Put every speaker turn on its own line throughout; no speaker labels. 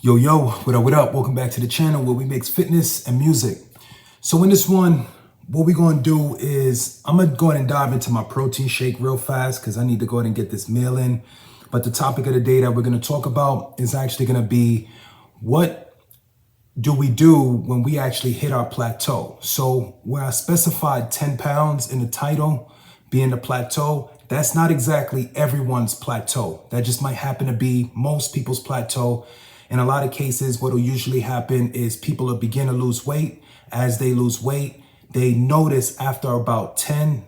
Yo, yo, what up, what up? Welcome back to the channel where we mix fitness and music. So in this one, what we're gonna do is, I'm gonna go ahead and dive into my protein shake real fast because I need to go ahead and get this meal in. But the topic of the day that we're gonna talk about is actually gonna be, what do we do when we actually hit our plateau? So where I specified 10 pounds in the title being the plateau, that's not exactly everyone's plateau. That just might happen to be most people's plateau. In a lot of cases, what will usually happen is people will begin to lose weight. As they lose weight, they notice after about 10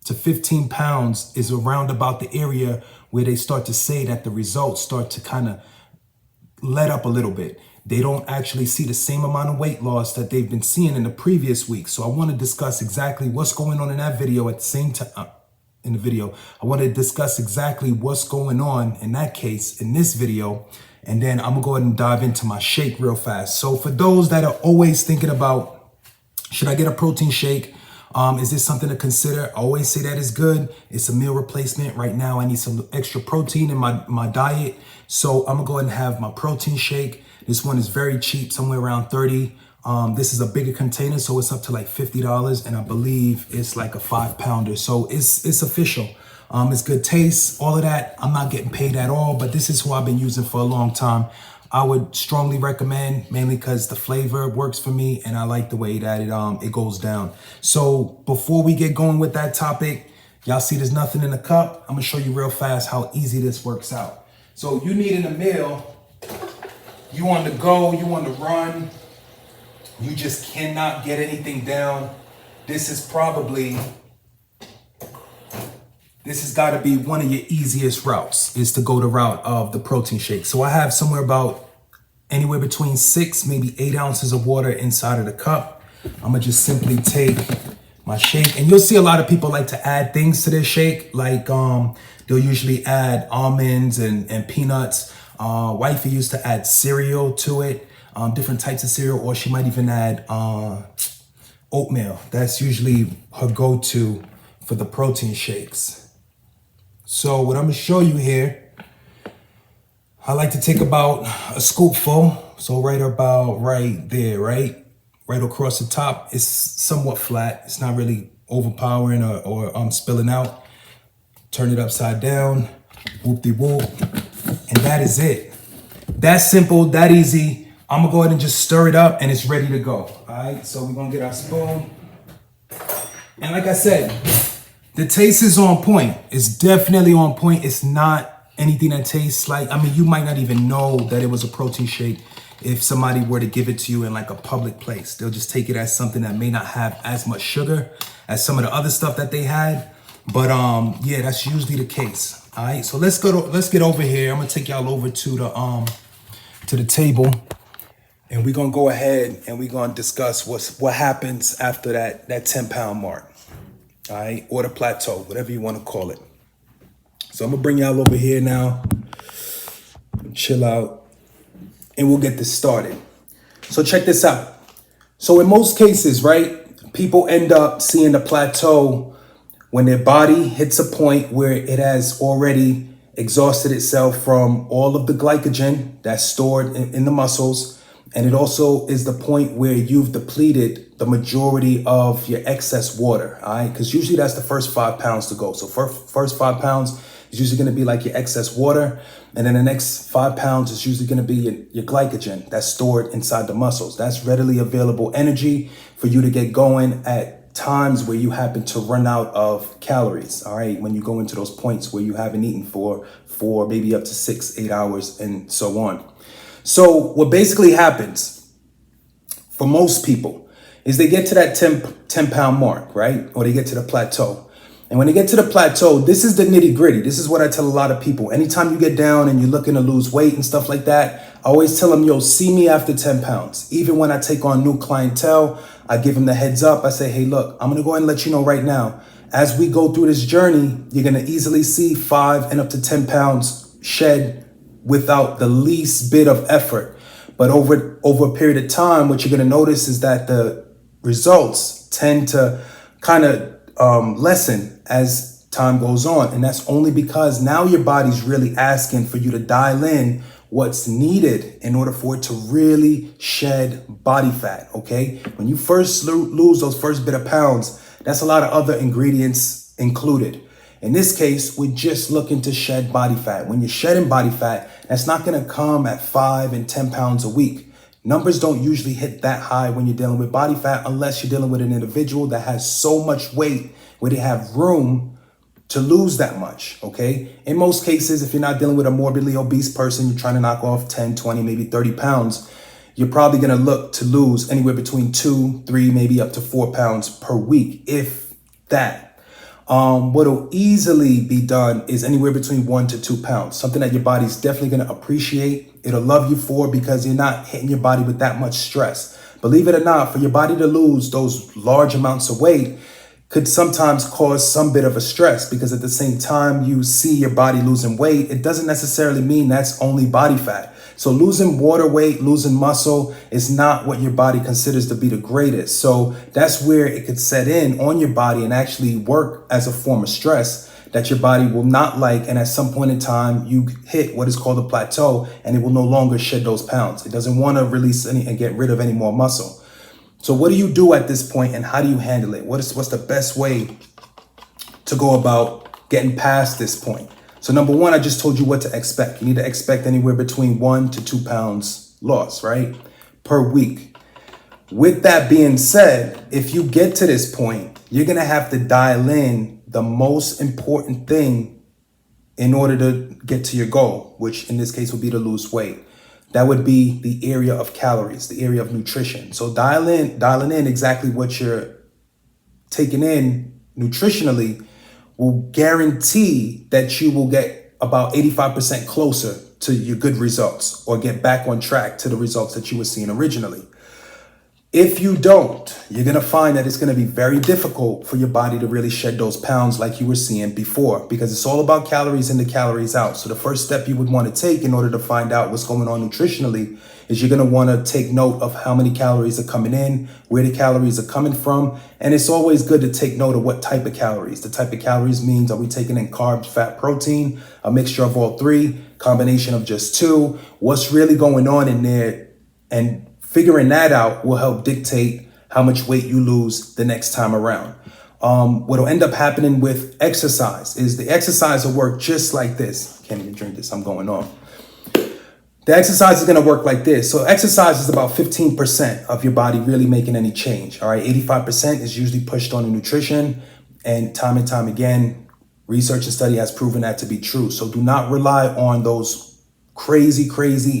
to 15 pounds is around about the area where they start to say that the results start to kind of let up a little bit. They don't actually see the same amount of weight loss that they've been seeing in the previous week. So I want to discuss exactly what's going on in that video at the same time. In the video, I want to discuss exactly what's going on in that case in this video. And then I'm gonna go ahead and dive into my shake real fast. So for those that are always thinking about, should I get a protein shake? Is this something to consider? I always say that is good. It's a meal replacement. Right now, I need some extra protein in my diet. So I'm gonna go ahead and have my protein shake. This one is very cheap, somewhere around 30. This is a bigger container, so it's up to like $50, and I believe it's like a 5-pounder. So it's official. It's good taste, all of that. I'm not getting paid at all, but this is who I've been using for a long time. I would strongly recommend, mainly because the flavor works for me and I like the way that it goes down. So before we get going with that topic, y'all see there's nothing in the cup. I'm gonna show you real fast how easy this works out. So you need in a meal, you on the go, you on the run, you just cannot get anything down. This has got to be one of your easiest routes, is to go the route of the protein shake. So I have somewhere about anywhere between 6, maybe 8 ounces of water inside of the cup. I'm gonna just simply take my shake, and you'll see a lot of people like to add things to their shake, like they'll usually add almonds and peanuts. Wifey used to add cereal to it, different types of cereal, or she might even add oatmeal. That's usually her go-to for the protein shakes. So what I'm gonna show you here, I like to take about a scoopful. So right about right there, right across the top. It's somewhat flat. It's not really overpowering or spilling out. Turn it upside down, whoop-de-whoop, and that is it. That's simple, that easy. I'm gonna go ahead and just stir it up and it's ready to go. All right, so we're gonna get our spoon. And like I said, the taste is on point. It's definitely on point. It's not anything that tastes like, I mean, you might not even know that it was a protein shake if somebody were to give it to you in like a public place. They'll just take it as something that may not have as much sugar as some of the other stuff that they had. But yeah, that's usually the case. All right, so let's get over here. I'm gonna take y'all over to the table, and we're gonna go ahead and we're gonna discuss what happens after that 10-pound mark. All right, or the plateau, whatever you want to call it. So I'm gonna bring y'all over here now, chill out, and we'll get this started. So check this out. So in most cases, right, people end up seeing the plateau when their body hits a point where it has already exhausted itself from all of the glycogen that's stored in the muscles. And it also is the point where you've depleted the majority of your excess water, all right? Because usually that's the first 5 pounds to go. So first 5 pounds is usually gonna be like your excess water. And then the next 5 pounds is usually gonna be your glycogen that's stored inside the muscles. That's readily available energy for you to get going at times where you happen to run out of calories, all right? When you go into those points where you haven't eaten for maybe up to 6-8 hours and so on. So what basically happens for most people is they get to that 10-pound mark, right? Or they get to the plateau. And when they get to the plateau, this is the nitty gritty. This is what I tell a lot of people. Anytime you get down and you're looking to lose weight and stuff like that, I always tell them, yo, see me after 10 pounds. Even when I take on new clientele, I give them the heads up. I say, hey, look, I'm going to go ahead and let you know right now, as we go through this journey, you're going to easily see 5 and up to 10 pounds shed without the least bit of effort. But over a period of time, what you're going to notice is that the results tend to kind of lessen as time goes on. And that's only because now your body's really asking for you to dial in what's needed in order for it to really shed body fat, okay? When you first lose those first bit of pounds, that's a lot of other ingredients included. In this case, we're just looking to shed body fat. When you're shedding body fat, that's not gonna come at 5 and 10 pounds a week. Numbers don't usually hit that high when you're dealing with body fat unless you're dealing with an individual that has so much weight where they have room to lose that much, okay? In most cases, if you're not dealing with a morbidly obese person, you're trying to knock off 10, 20, maybe 30 pounds, you're probably gonna look to lose anywhere between 2, 3, maybe up to 4 pounds per week, if that. What'll easily be done is anywhere between 1 to 2 pounds, something that your body's definitely going to appreciate. It'll love you for because you're not hitting your body with that much stress. Believe it or not, for your body to lose those large amounts of weight could sometimes cause some bit of a stress because at the same time you see your body losing weight, it doesn't necessarily mean that's only body fat. So losing water weight, losing muscle is not what your body considers to be the greatest. So that's where it could set in on your body and actually work as a form of stress that your body will not like. And at some point in time, you hit what is called a plateau and it will no longer shed those pounds. It doesn't want to release any and get rid of any more muscle. So what do you do at this point and how do you handle it? What's the best way to go about getting past this point? So number one, I just told you what to expect. You need to expect anywhere between 1 to 2 pounds loss, right? Per week. With that being said, if you get to this point, you're going to have to dial in the most important thing in order to get to your goal, which in this case would be to lose weight. That would be the area of calories, the area of nutrition. So dialing in exactly what you're taking in nutritionally will guarantee that you will get about 85% closer to your good results or get back on track to the results that you were seeing originally. If you don't, you're going to find that it's going to be very difficult for your body to really shed those pounds like you were seeing before because it's all about calories in, the calories out. So the first step you would want to take in order to find out what's going on nutritionally is you're going to want to take note of how many calories are coming in, where the calories are coming from. And it's always good to take note of what type of calories. The type of calories means, are we taking in carbs, fat, protein, a mixture of all three, combination of just two? What's really going on in there? And figuring that out will help dictate how much weight you lose the next time around. What'll end up happening with exercise is the exercise will work just like this. Can't even drink this, I'm going on. The exercise is going to work like this. So exercise is about 15% of your body really making any change. All right, 85% is usually pushed on the nutrition. And time again, research and study has proven that to be true. So do not rely on those crazy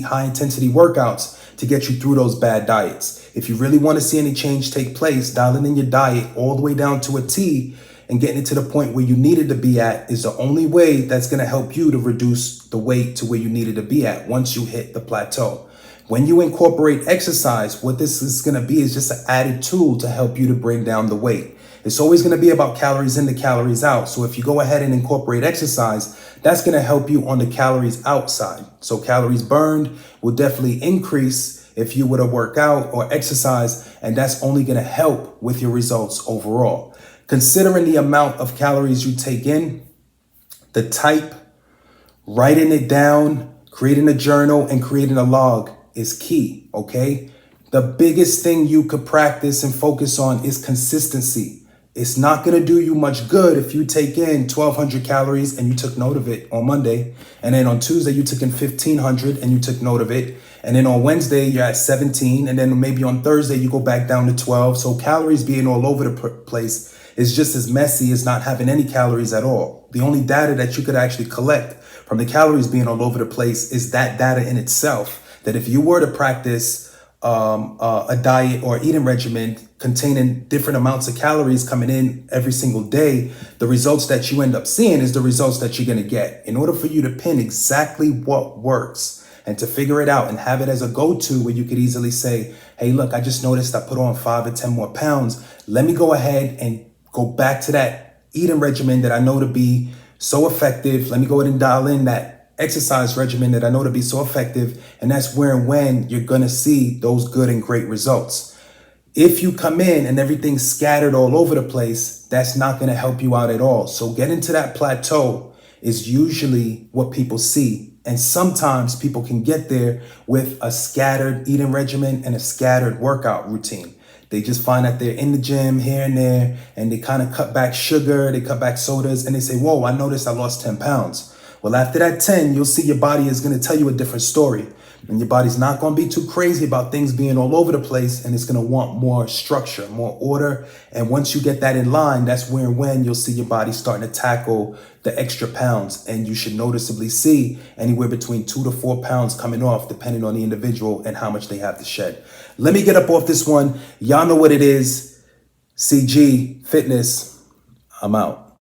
high intensity workouts to get you through those bad diets. If you really want to see any change take place, dialing in your diet all the way down to a T and getting it to the point where you needed to be at is the only way that's going to help you to reduce the weight to where you needed to be at once you hit the plateau. When you incorporate exercise, what this is going to be is just an added tool to help you to bring down the weight. It's always going to be about calories in, the calories out. So if you go ahead and incorporate exercise, that's going to help you on the calories outside. So calories burned will definitely increase if you were to work out or exercise, and that's only going to help with your results overall. Considering the amount of calories you take in, the type, writing it down, creating a journal, and creating a log is key, okay? The biggest thing you could practice and focus on is consistency. It's not going to do you much good if you take in 1,200 calories and you took note of it on Monday. And then on Tuesday, you took in 1,500 and you took note of it. And then on Wednesday, you're at 17. And then maybe on Thursday, you go back down to 12. So calories being all over the place is just as messy as not having any calories at all. The only data that you could actually collect from the calories being all over the place is that data in itself. That if you were to practice a diet or eating regimen containing different amounts of calories coming in every single day, the results that you end up seeing is the results that you're going to get. In order for you to pin exactly what works and to figure it out and have it as a go-to where you could easily say, hey, look, I just noticed I put on 5 or 10 more pounds. Let me go ahead and go back to that eating regimen that I know to be so effective. Let me go ahead and dial in that exercise regimen that I know to be so effective. And that's where and when you're going to see those good and great results. If you come in and everything's scattered all over the place, that's not going to help you out at all. So get into that plateau is usually what people see. And sometimes people can get there with a scattered eating regimen and a scattered workout routine. They just find that they're in the gym here and there, and they kind of cut back sugar, they cut back sodas, and they say, whoa, I noticed I lost 10 pounds. Well, after that 10, you'll see your body is going to tell you a different story. And your body's not going to be too crazy about things being all over the place, and it's going to want more structure, more order. And once you get that in line, that's where and when you'll see your body starting to tackle the extra pounds. And you should noticeably see anywhere between 2 to 4 pounds coming off, depending on the individual and how much they have to shed. Let me get up off this one. Y'all know what it is. CG Fitness. I'm out.